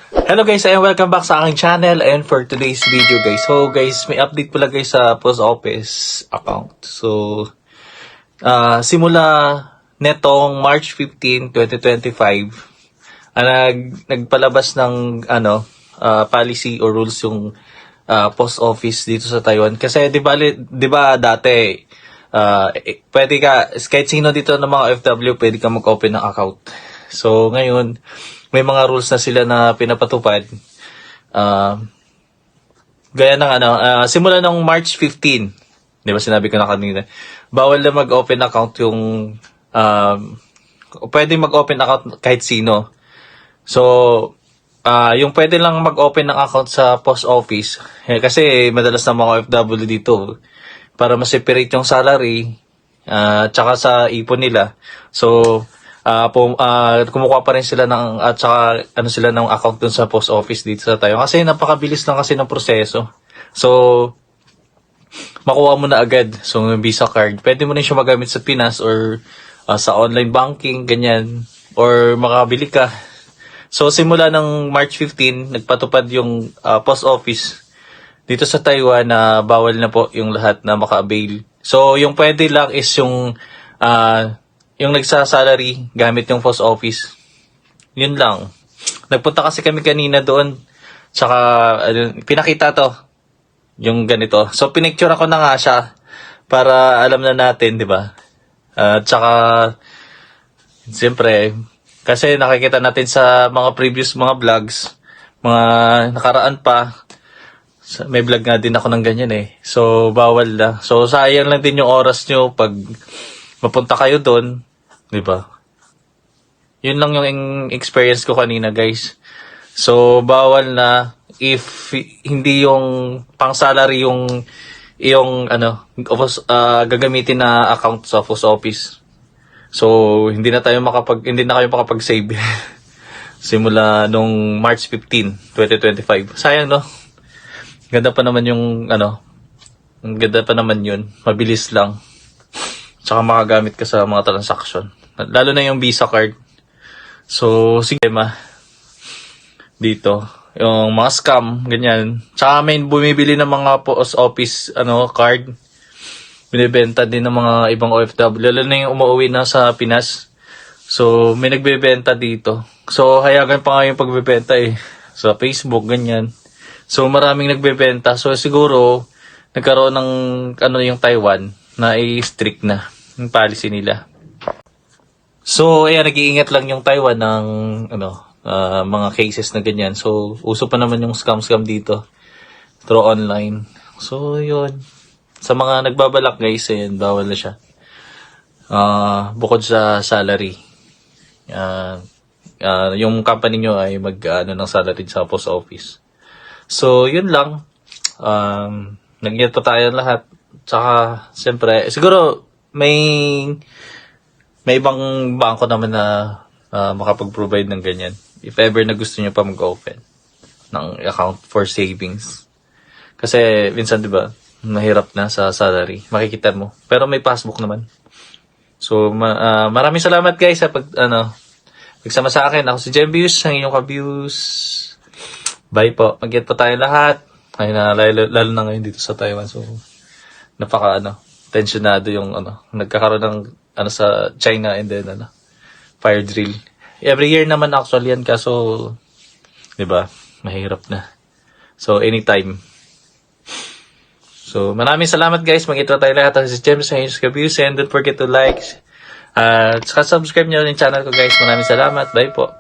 Hello guys, and welcome back sa aking channel. And for today's video guys, so guys, may update pala guys sa post office account. So, simula netong March 15, 2025, nagpalabas ng policy or rules yung post office dito sa Taiwan. Kasi di ba dati pwede ka, kahit sino dito ng mga OFW, pwede ka mag-open ng account. So ngayon, may mga rules na sila na pinapatupad. Gaya ng simula ng March 15, di ba sinabi ko na kanina, bawal na mag-open account yung, pwede mag-open account kahit sino. So, yung pwede lang mag-open ng account sa post office, kasi madalas na mga OFW dito, para ma-separate yung salary, tsaka sa ipon nila. So, kumukuha pa rin sila ng at saka sila ng account dun sa post office dito sa tayo kasi napakabilis lang kasi ng proseso. So makuha mo na agad so yung Visa card. Pwede mo rin siya magamit sa Pinas or sa online banking ganyan or makabili ka. So simula ng March 15 nagpatupad yung post office dito sa Taiwan na bawal na po yung lahat na maka-avail. So yung pwede lang is yung nagsasalary gamit yung post office. Yun lang. Nagpunta kasi kami kanina doon. Tsaka, pinakita to. Yung ganito. So, pinicture ako na nga siya. Para alam na natin, di ba? Tsaka, siyempre, kasi nakikita natin sa mga previous mga vlogs, mga nakaraan pa, may vlog nga din ako ng ganyan eh. So, bawal na. So, sayang lang din yung oras nyo pag mapunta kayo doon. Diba? Yun lang yung experience ko kanina, guys. So, bawal na if hindi yung pang-salary yung gagamitin na account sa post office. So, hindi na kayo makapag-save simula nung March 15, 2025. Sayang, no? Ganda pa naman ganda pa naman yun. Mabilis lang. Tsaka makagamit ka sa mga transaction. Lalo na yung Visa card. So, sige dito. Yung mga scam, ganyan. Tsaka may bumibili ng mga post office card. Binibenta din ng mga ibang OFW. Lalo na yung umuwi na sa Pinas. So, may nagbebenta dito. So, hayagan pa nga yung pagbebenta eh. Sa Facebook, ganyan. So, maraming nagbebenta. So, siguro, nagkaroon ng yung Taiwan na i-strict na yung policy nila. So, nag-iingat lang yung Taiwan ng mga cases na ganyan. So, uso pa naman yung scam dito through online. So, yun. Sa mga nagbabalak guys, bawal na siya. Bukod sa salary. Yung company nyo ay ng salary sa post office. So, yun lang. Nag-ingat pa tayo lahat. Tsaka, siyempre, siguro may ibang bangko naman na makapag-provide ng ganyan. If ever na gusto nyo pa mag-open ng account for savings. Kasi, minsan, di ba, mahirap na sa salary. Makikita mo. Pero may passbook naman. So, maraming salamat guys sa pagsama sa akin. Ako si Jembius, ang inyong ka-views. Bye po. Mag-get po tayo lahat. Ay na, lalo na ngayon dito sa Taiwan. So, tensionado yung nagkakaroon ng sa China and then fire drill. Every year naman actually yan kaso 'di ba? Mahirap na. So anytime. So maraming salamat guys. Mag-ito tayo lahat sa James sa Views and don't forget to like at subscribe niyo rin yung channel ko guys. Maraming salamat. Bye po.